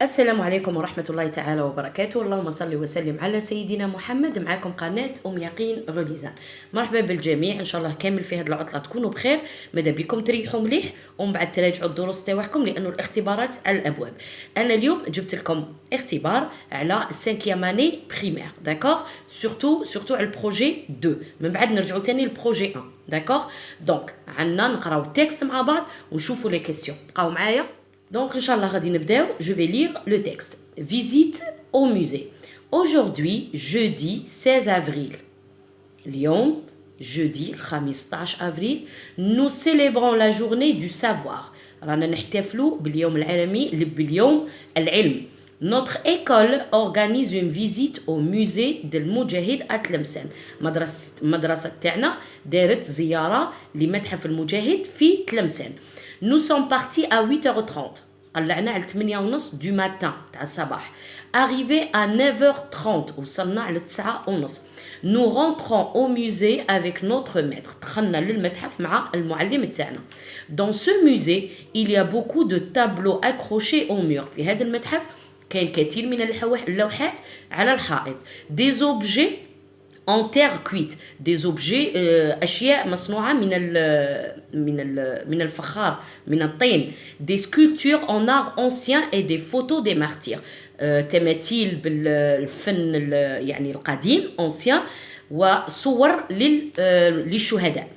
السلام عليكم ورحمة الله تعالى وبركاته. اللهم صل وسلم على سيدنا محمد. معاكم قناة يقين غليزان. مرحبا بالجميع، ان شاء الله كامل في هذه العطلة تكونوا بخير. ماذا بكم تريحوا مليح ومن بعد تراجعوا الدروس تاعكم لانه الاختبارات على الابواب. انا اليوم جبت لكم اختبار على 5 اني بريمير، داكوغ، سورتو على البروجي 2. من بعد نرجعوا ثاني للبروجي 1، داكوغ. دونك عندنا نقراو التكست مع بعض ونشوفوا لي كيسيون. بقاو معايا. Donc, Inch'Allah, je vais lire le texte. Visite au musée. Aujourd'hui, jeudi 16 avril. Lyon, jeudi 15 avril, nous célébrons la journée du savoir. رانا نحتفلوا باليوم العالمي باليوم العلم. Notre école organise une visite au musée de المجاهد أتلمسان. مدرسة تاعنا دارت زيارة لمتحف المجاهد في تلمسان. Nous sommes partis à 8h30. قلعنا على 8:30 du matin تاع الصباح. Arrivé à 9h30 وصلنا على 9:30. Nous rentrons au musée avec notre maître. دخلنا للمتحف مع المعلم تاعنا. Dans ce musée, il y a beaucoup de tableaux accrochés au mur. في هذا المتحف كاين كثير من اللوحات على الحائط. Des objets en terre cuite, des objets أشياء مصنوعة من الفخار، من الطين. Des sculptures en art ancien et des photos des martyrs. تماثيل بالفن يعني القديم ancien وصور للشهداء.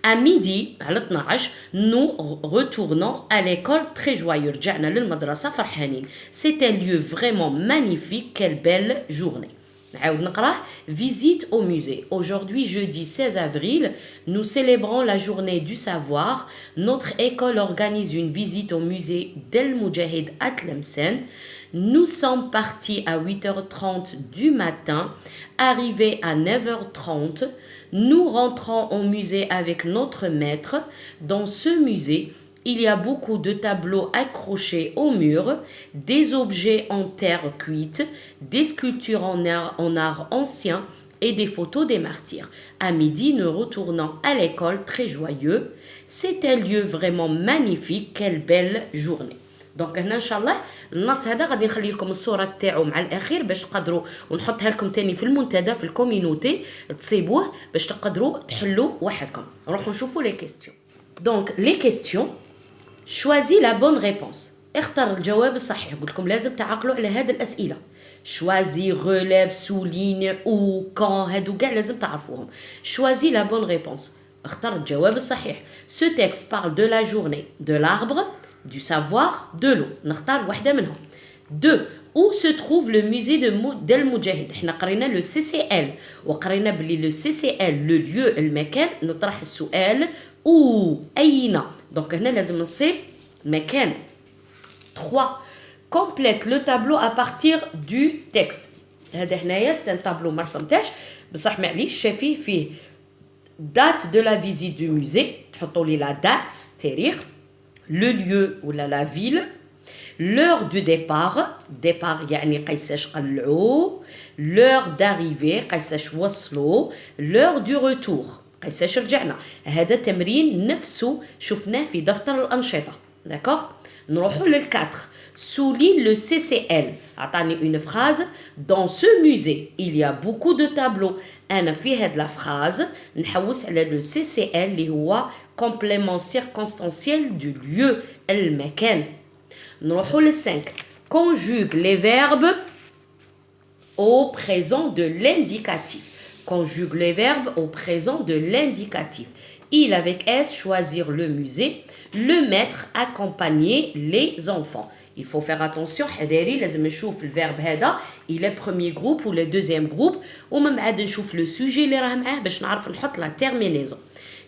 À midi على 12 nous retournons à l'école très joyeux. رجعنا للمدرسة فرحانين. C'est un lieu vraiment magnifique, quelle belle journée. Visite au musée. Aujourd'hui, jeudi 16 avril, nous célébrons la journée du savoir. Notre école organise une visite au musée d'El Moudjahid à Tlemcen. Nous sommes partis à 8h30 du matin, arrivés à 9h30. Nous rentrons au musée avec notre maître. Dans ce musée, il y a beaucoup de tableaux accrochés au mur, des objets en terre cuite, des sculptures en art ancien et des photos des martyrs. À midi, nous retournons à l'école très joyeux. C'est un lieu vraiment magnifique, quelle belle journée. دونك هنا ان شاء الله النص هذا غادي نخلي لكم الصوره تاعو مع الاخير باش تقدروا ونحطها لكم تاني في المنتدى في الكوميونيتي تصيبوه باش تقدروا تحلوا وحدكم. نروحوا نشوفوا لي كيستيون. دونك لي كيستيون. Choisis la bonne réponse. اختر الجواب الصحيح. قلت لكم لازم تعقلوا على هذه الأسئلة. Choisis, relève, souligne, ou, quand. هادو كاع لازم تعرفوهم. Choisis la bonne réponse. اختر الجواب الصحيح. Ce texte parle de la journée, de l'arbre, du savoir, de l'eau. نختار واحدة منهم. 2. Où se trouve le musée d'El Moudjahid. احنا قرينا le CCL وقرينا بلي le CCL le lieu المكان. نطرح السؤال où أين. donc هنا لازم نصيب مكان. 3. complète le tableau à partir du texte. هذا هنايا c'est un tableau ما رسمتهاش بصح معليش شافيه فيه date de la visite du musée. تحطوا لي la date تاريخ. le lieu ولا la ville. l'heure du départ يعني قيساش قلعوا. l'heure d'arrivée قيساش وصلوا. l'heure du retour قيساش رجعنا. هذا تمرين نفسه شفناه في دفتر الأنشطة. داكوغ. نروحوا لل4. souligne le CCL. عطاني une phrase. dans ce musée il y a beaucoup de tableaux. أنا في هاد la phrase نحوس على le CCL اللي هو complément circonstanciel du lieu المكان. نروحوا لل5. conjugue les verbes au présent de l'indicatif. Conjugue les verbes au présent de l'indicatif. Il avec S, choisir le musée. Le maître, accompagner les enfants. Il faut faire attention. حذاري لازم نشوف الverbe هذا il est premier groupe ou le deuxième groupe ومن بعد نشوف le sujet اللي راه معاه باش نعرف نحط la terminaison.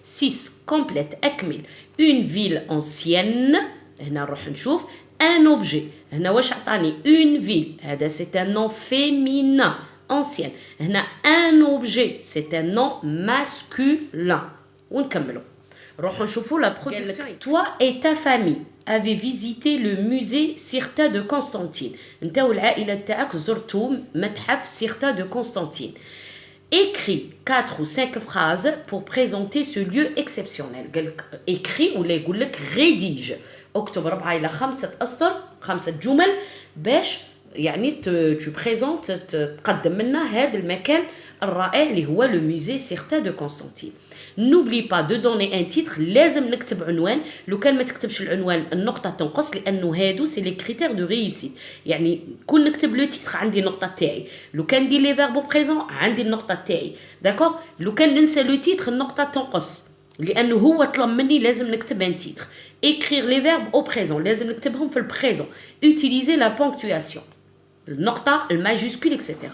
6. complète أكمل. une ville ancienne. هنا نروح نشوف un objet. هنا واش عطاني une ville. هذا c'est un nom féminin. ancienne. هنا un objet c'est un nom masculin. ونكملوا. نروحوا نشوفوا la production. Toi et ta famille avez visité le musée Cirta de Constantine. انت والعائلة تاعك زرتوا متحف سيرتا de Constantine. écrit 4 ou 5 phrases pour présenter ce lieu exceptionnel. écrit ولا يقول لك rédige. اكتب 4 إلى 5 أسطر 5 جمل باش يعني tu présentes تقدم لنا هذا المكان الرائع اللي هو le musée Certa de Constantine. N'oublie pas de donner un titre. لازم نكتب عنوان. لو كان ما تكتبش العنوان النقطة تنقص لأنه هادو سي لي كريتير دو ريوسيت. يعني كون نكتب لو تيتر عندي النقطة تاعي. لو كان ندير لي فيربو بريزون عندي النقطة تاعي. داكوغ. لو كان ننسى لو تيتر النقطة تنقص. لأنه هو طلب مني لازم نكتب ان تيتر. écrire les verbes au présent. لازم نكتبهم في البريزون. utiliser la ponctuation. النقطة الماجيسكول اكسيتيرا.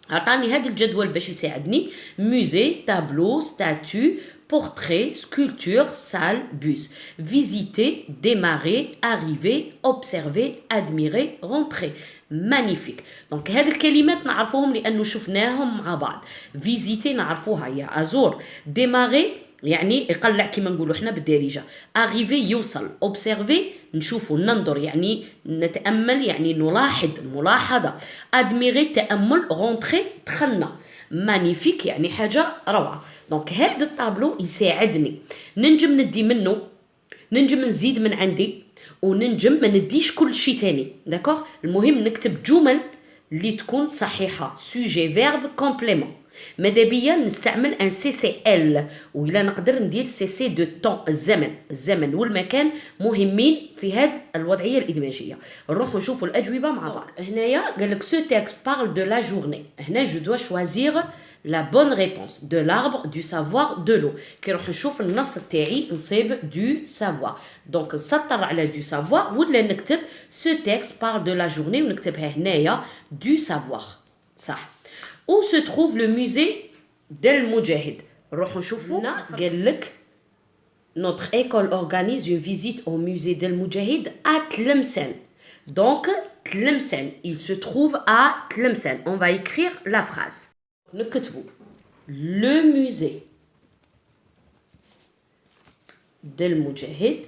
عطاني هذا الجدول باش يساعدني. musée, tableau, statue, portrait, sculpture, salle, bus. visiter, démarrer, arriver, observer, admirer, rentrer. magnifique. donc هذه الكلمات نعرفوهم لأنه شفناهم مع بعض. visiter نعرفوها هي أزور. démarrer يعني يقلع كما نقولوا احنا بالدارجه. arriver يوصل. observer نشوفوا ننظر يعني نتامل يعني نلاحظ ملاحظه. admirer تامل. rentrer دخلنا. magnifique يعني حاجه روعه. دونك هذا الطابلو يساعدني ننجم ندي منه ننجم نزيد من عندي وننجم ما نديش كل شيء تاني. داكوغ. المهم نكتب جمل اللي تكون صحيحه. sujet verbe complément. ماذا بيا نستعمل ان سي سي ال ولا نقدر ندير سي سي دو طون. الزمن والمكان مهمين في هذه الوضعيه الادماجيه. نروحوا نشوفوا الاجوبه مع بعض. هنايا قال لك سو تيكست بارل دو لا جورني. هنا جو دوا شوازير لا بون ريبونس. دو لاربر دو سافوار دو لو. كي نروح نشوف النص تاعي نصيب دو سافوار. دونك نسطر على دو سافوار ولا نكتب سو تيكست بارل دو لا جورني ونكتبها هنايا دو سافوار. صح. Où se trouve le musée d'El Moudjahid? نروحوا نشوفوا. قال لك notre école organise une visite au musée d'El Moudjahid à Tlemcen. donc Tlemcen, il se trouve à Tlemcen. on va écrire la phrase. نكتبوا le musée d'El Moudjahid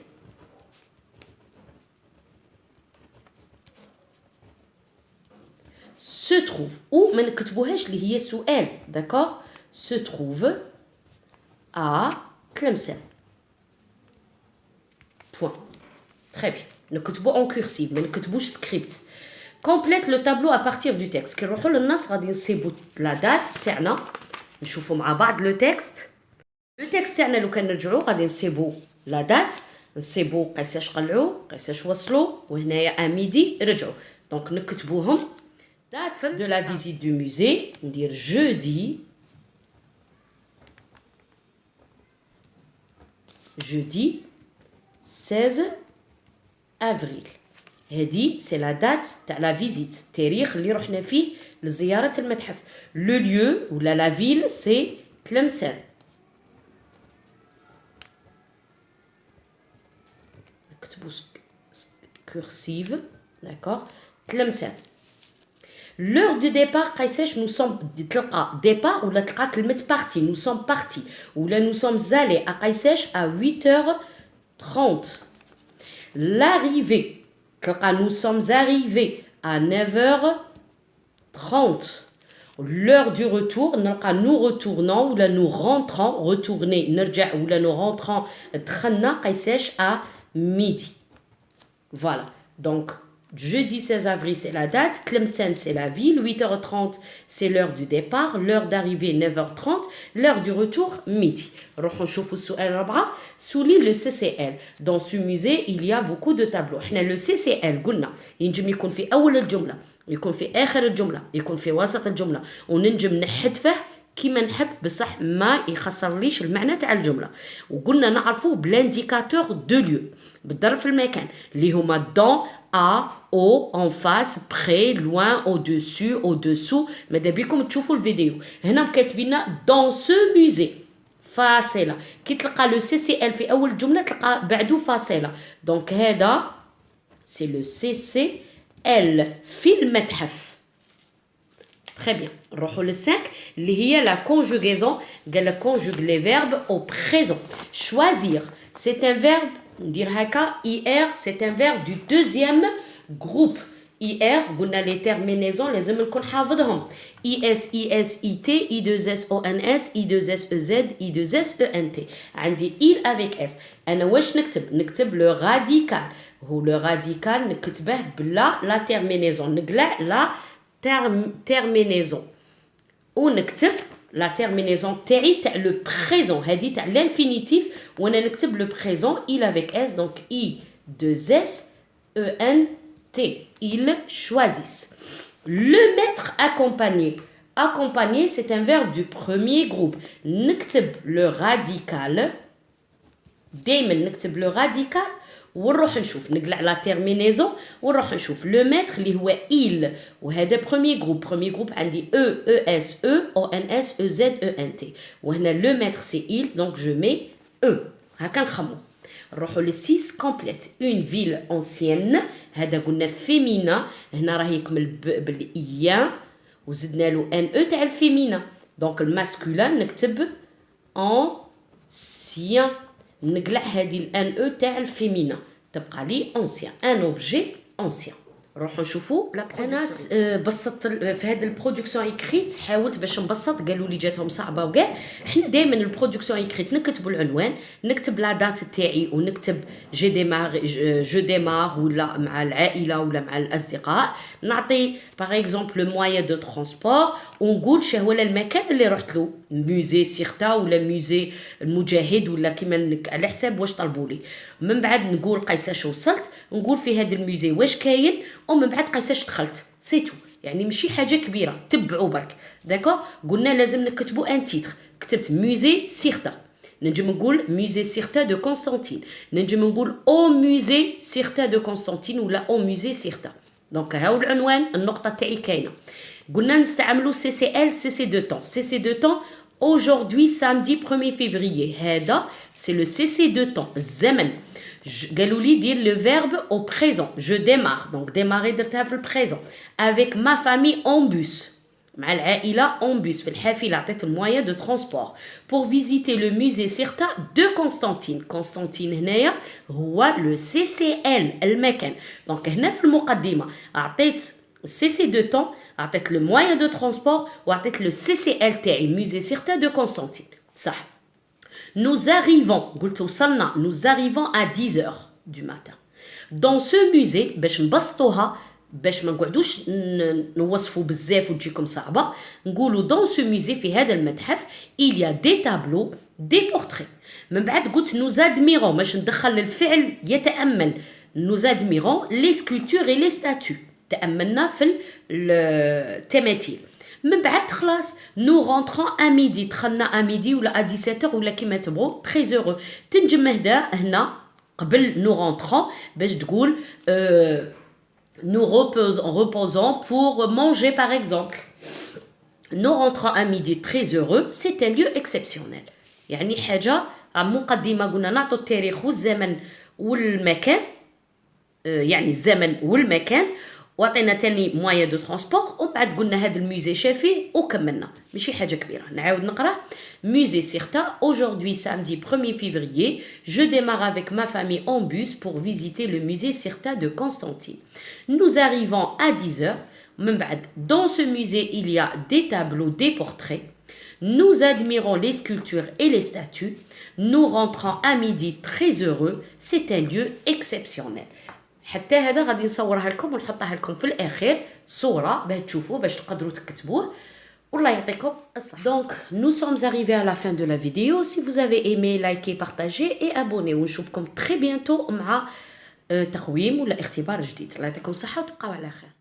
se trouve ou ما نكتبوهاش اللي هي سؤال. d'accord. se trouve à Tlemcen. point. très bien. نكتبو en cursive ما نكتبوش script. complète le tableau à partir du texte. كي نروحوا للنص غادي نصيبوا لا دات تاعنا نشوفوا مع بعض لو تكست. لو تكست تاعنا لو كان نرجعوا غادي نصيبوا لا دات نصيبوا قيساش قلعوا قيساش وصلوا وهنايا ميدي رجعوا. دونك نكتبوهم. date de la visite du musée, dire jeudi 16 avril. هذه c'est la date تاع la visite. التاريخ اللي رحنا فيه لزيارة المتحف. le lieu ou la ville c'est Tlemcen. نكتبوا cursive. d'accord. Tlemcen. l'heure du départ قيساش nous sommes تلقى départ ولا تلقى كلمة parti. nous sommes partis ولا nous sommes allés à قيساش à 8h30. l'arrivée تلقى nous sommes arrivés à 9h30. l'heure du retour نلقى nous retournons ولا nous rentrons. retourner نرجع ولا nous rentrons دخلنا قيساش à midi. voilà. donc jeudi 16 avril, c'est la date. Tlemcen, c'est la ville. 8h30, c'est l'heure du départ. L'heure d'arrivée, 9h30. L'heure du retour, midi. نروحوا نشوفوا السؤال الرابعة. souligne le CCL. Dans ce musée, il y a beaucoup de tableaux. احنا le CCL قلنا ينجم يكون في أول الجملة، يكون في آخر الجملة، يكون في وسط الجملة، وننجم نحذفه كيما نحب بصح ما يخسرليش المعنى تاع الجمله. وقلنا نعرفوه بلانديكاتور دو ليو بالظرف المكان اللي هما دون ا او en face près loin au-dessus au-dessous. ماذا بيكم تشوفوا الفيديو. هنا كاتبين لنا دون سو musée فاصله. كي تلقى لو سي سي ال في اول الجمله تلقى بعدو فاصله. دونك هذا سي لو سي سي ال في المتحف. Très bien. نروحوا لل5 اللي هي la conjugaison. قال لك conjugue les verbes au présent. choisir c'est un verbe ندير هكا ir c'est un verbe du deuxième groupe IR قلنا les terminaisons لازم نكون حافظهم IS IS IT I2S ONS I2S EZ I2S ENT عندي il avec S أنا واش نكتب le radical هو le radical نكتبه بلا la terminaison نقلع la terminaison ونكتب la terminaison تاعي تاع le présent هذه تاع l'infinitif وانا نكتب le présent il avec S donc I2S ENT ils choisissent. Le maître accompagné. Accompagné, c'est un verbe du premier groupe. نكتب le radical. دايما نكتب le radical ونروح نشوف نقلع la terminaison ونروح نشوف le maître اللي هو il وهذا premier groupe عندي E, ES, E, ONS, EZ, ENT وهنا le maître c'est il donc je mets E هكا نخمو نروحو ل 6 كومبليت اون فيل انسيان هذا قلنا فيمينا هنا راه يكمل بالايا وزدنا له ان او تاع الفيمينا دونك الماسكولين نكتب انسيان نقلع هذه الان او تاع الفيمينا تبقى لي انسيان ان اوبجي انسيان نروحو نشوفوا لا ناس بسطت في هذا البرودكسيون ايكريت حاولت باش نبسط قالوا لي جاتهم صعبه وكاع حنا دائما البرودكسيون ايكريت نكتبوا العنوان نكتب لا دات تاعي ونكتب جو ديمار ولا مع العائله ولا مع الاصدقاء نعطي باغ اكزومبل لو موين دو ترونسبور ونقول شهو المكان اللي رحت له موزي سيرتا ولا موزي المجاهد ولا كيما على حساب واش طلبوا لي من بعد نقول قيساش وصلت نقول في هذا الموزي واش كاين ومن بعد قيساش دخلت سيتو يعني ماشي حاجه كبيره تبعوا برك داكو قلنا لازم نكتبوا ان تيتر كتبت موزي سيرتا نجم نقول موزي سيرتا دو كونستانتين نجم نقول او موزي سيرتا دو كونستانتين ولا او موزي سيرتا دونك هاو العنوان النقطه تاعي كاينه قلنا نستعملوا سي سي ال سي سي دو طون سي سي دو طون aujourd'hui samedi 1er février هذا c'est le cc de temps الزمن قالوا لي دير le verbe au présent je démarre donc démarrer درتها في البريزون avec ma famille en bus مع العائله en bus في الحافله عطيت الموين دو ترونسبور pour visiter le musée Cirta de Constantine هنايا هو le CCL المكان دونك هنا في المقدمه عطيت CC de temps عطيت le moyen de transport وعطيت le CCL تاعي musée Cirta de Constantine صح nous arrivons قلت وصلنا nous arrivons à 10h du matin dans ce musée باش نبسطوها باش ما نقعدوش نوصفوا بزاف وتجيكم صعبه نقولوا dans ce musée في هذا المتحف il y a des tableaux des portraits من بعد قلت nous admirons باش ندخل الفعل يتامل nous admirons les sculptures et les statues تأملنا في التماثيل من بعد خلاص نو رونطرون ا ميدي دخلنا ا ميدي ولا ا 17 ولا كيما تبغوا تري زورو تنجم هنا قبل نو رونطرون باش تقول nous reposons pour manger par exemple nous rentrons à midi très heureux c'est un lieu exceptionnel يعني حاجه مقدمه قلنا نعطوا التاريخ والزمن والمكان يعني الزمن والمكان وعطينا تاني موين دو ترونسبور ومن بعد قلنا هذا الموزي شافيه وكملنا ماشي حاجه كبيره نعاود نقراه musée Cirta aujourd'hui samedi 1er février je démarre avec ma famille en bus pour visiter le musée Cirta de Constantine nous arrivons à 10h من بعد dans ce musée il y a des tableaux des portraits nous admirons les sculptures et les statues nous rentrons à midi très heureux c'est un lieu exceptionnel حتى هذا غادي نصورها لكم ونحطها لكم في الاخير صوره باش تشوفوا باش تقدروا تكتبوه والله يعطيكم الصحه. Donc nous sommes arrivés à la fin de la vidéo. Si vous avez aimé, likez, partagez et abonnez. ونشوفكم très bientôt مع تقويم ولا اختبار جديد. الله يعطيكم الصحه وتبقاو على خير.